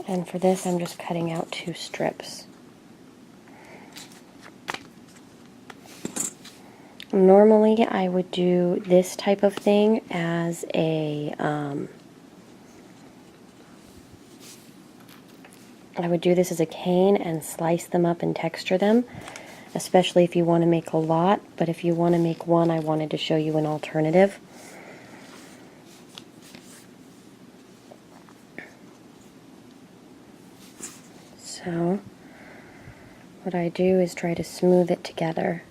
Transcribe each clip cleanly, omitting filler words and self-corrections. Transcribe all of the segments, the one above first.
And for this, I'm just cutting out 2 strips. Normally, I would do this type of thing as a, I would do this as a cane and slice them up and texture them, especially if you want to make a lot, but if you want to make one, I wanted to show you an alternative. So, what I do is try to smooth it together.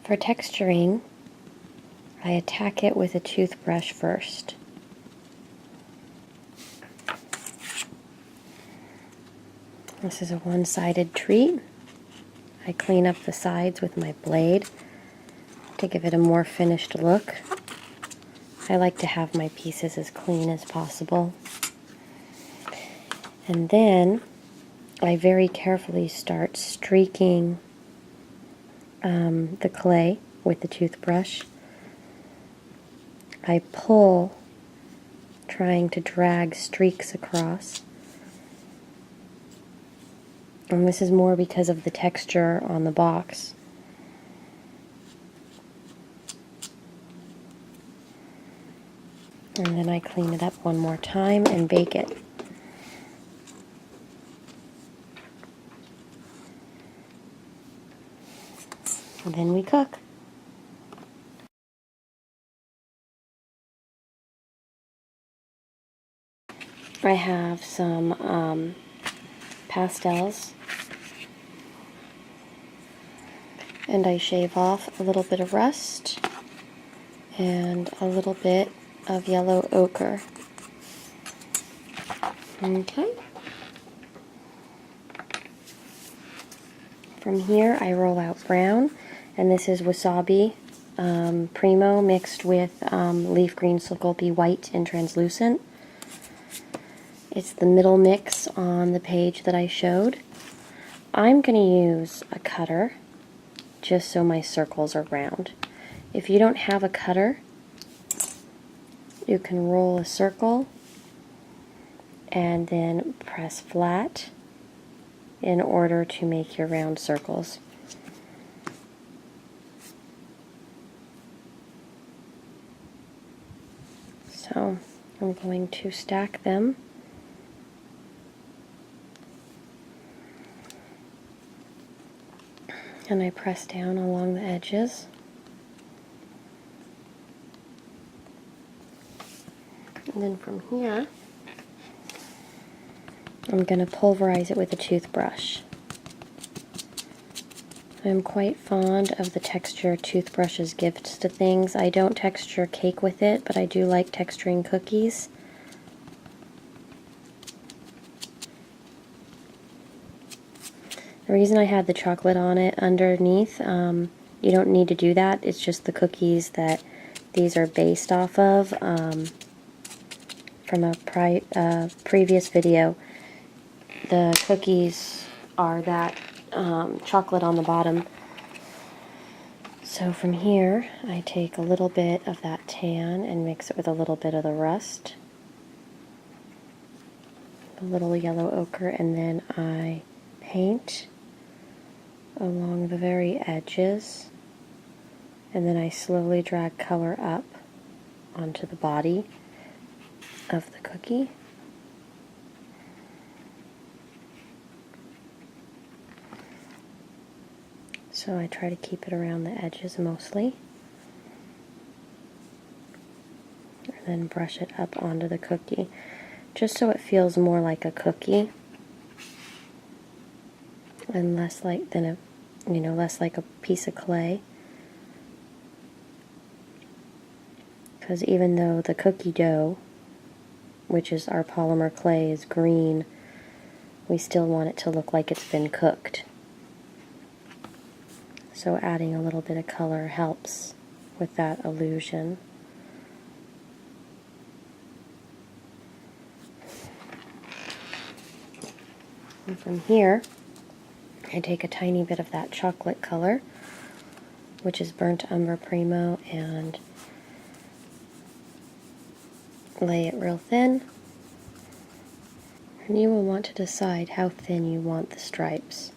For texturing, I attack it with a toothbrush first. This is a one-sided treat. I clean up the sides with my blade to give it a more finished look. I like to have my pieces as clean as possible. And then I very carefully start streaking the clay with the toothbrush. I pull, trying to drag streaks across. And this is more because of the texture on the box. And then I clean it up one more time and bake it. And then we cook. I have some pastels, and I shave off a little bit of rust and a little bit of yellow ochre. Okay. From here I roll out brown, and this is wasabi primo mixed with leaf green Slickopi white and translucent. It's the middle mix on the page that I showed. I'm going to use a cutter just so my circles are round. If you don't have a cutter, you can roll a circle and then press flat in order to make your round circles. So I'm going to stack them. And I press down along the edges. And then from here, I'm going to pulverize it with a toothbrush. I'm quite fond of the texture toothbrushes gives to things. I don't texture cake with it, but I do like texturing cookies. The reason I had the chocolate on it underneath, you don't need to do that. It's just the cookies that these are based off of from a previous video. The cookies are that chocolate on the bottom. So from here, I take a little bit of that tan and mix it with a little bit of the rust, a little yellow ochre, and then I paint along the very edges, and then I slowly drag color up onto the body of the cookie. So I try to keep it around the edges mostly, and then brush it up onto the cookie, just so it feels more like a cookie and less like less like a piece of clay. Because even though the cookie dough, which is our polymer clay, is green, we still want it to look like it's been cooked. So adding a little bit of color helps with that illusion. And from here, I take a tiny bit of that chocolate color, which is burnt umber primo, and lay it real thin. And you will want to decide how thin you want the stripes.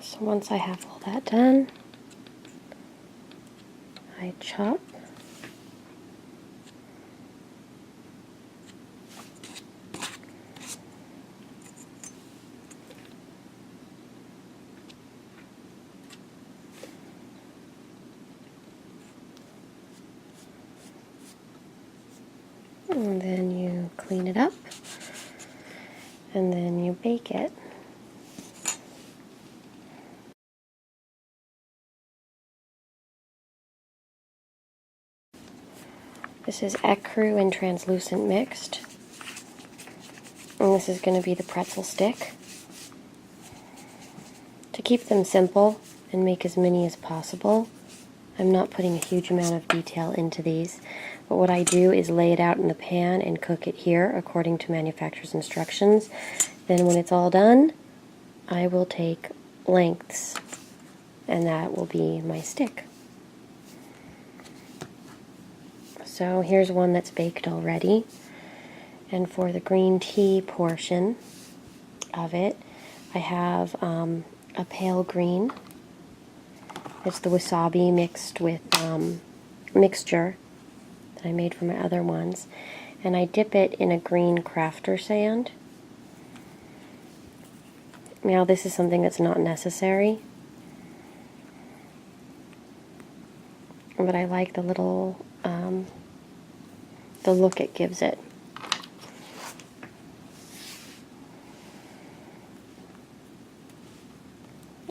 So once I have all that done, I chop. And then you clean it up, and then you bake it. This is ecru and translucent mixed, and this is going to be the pretzel stick. To keep them simple and make as many as possible, I'm not putting a huge amount of detail into these, but what I do is lay it out in the pan and cook it here according to manufacturer's instructions. Then when it's all done, I will take lengths, and that will be my stick. So here's one that's baked already, and for the green tea portion of it, I have a pale green. It's the wasabi mixed with mixture that I made from my other ones, and I dip it in a green crafter sand. Now this is something that's not necessary, but I like the little the look it gives it.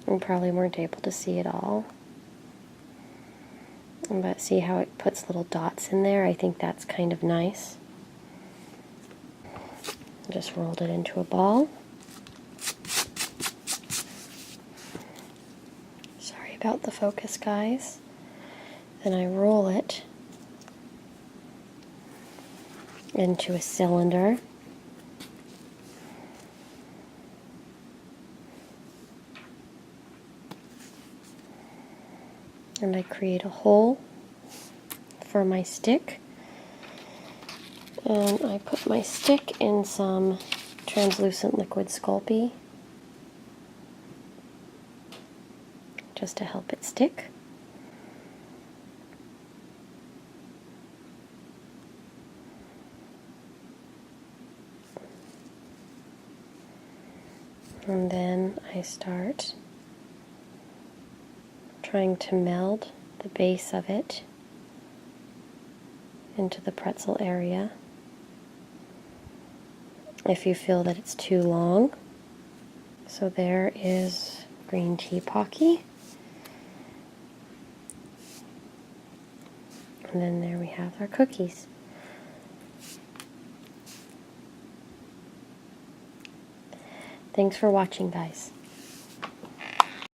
You probably weren't able to see it all, but see how it puts little dots in there? I think that's kind of nice. Just rolled it into a ball. Sorry about the focus, guys. Then I roll it into a cylinder, And I create a hole for my stick. And I put my stick in some translucent liquid Sculpey just to help it stick. And then I start trying to meld the base of it into the pretzel area. If you feel that it's too long. So there is green tea Pocky. And then there we have our cookies. Thanks for watching, guys.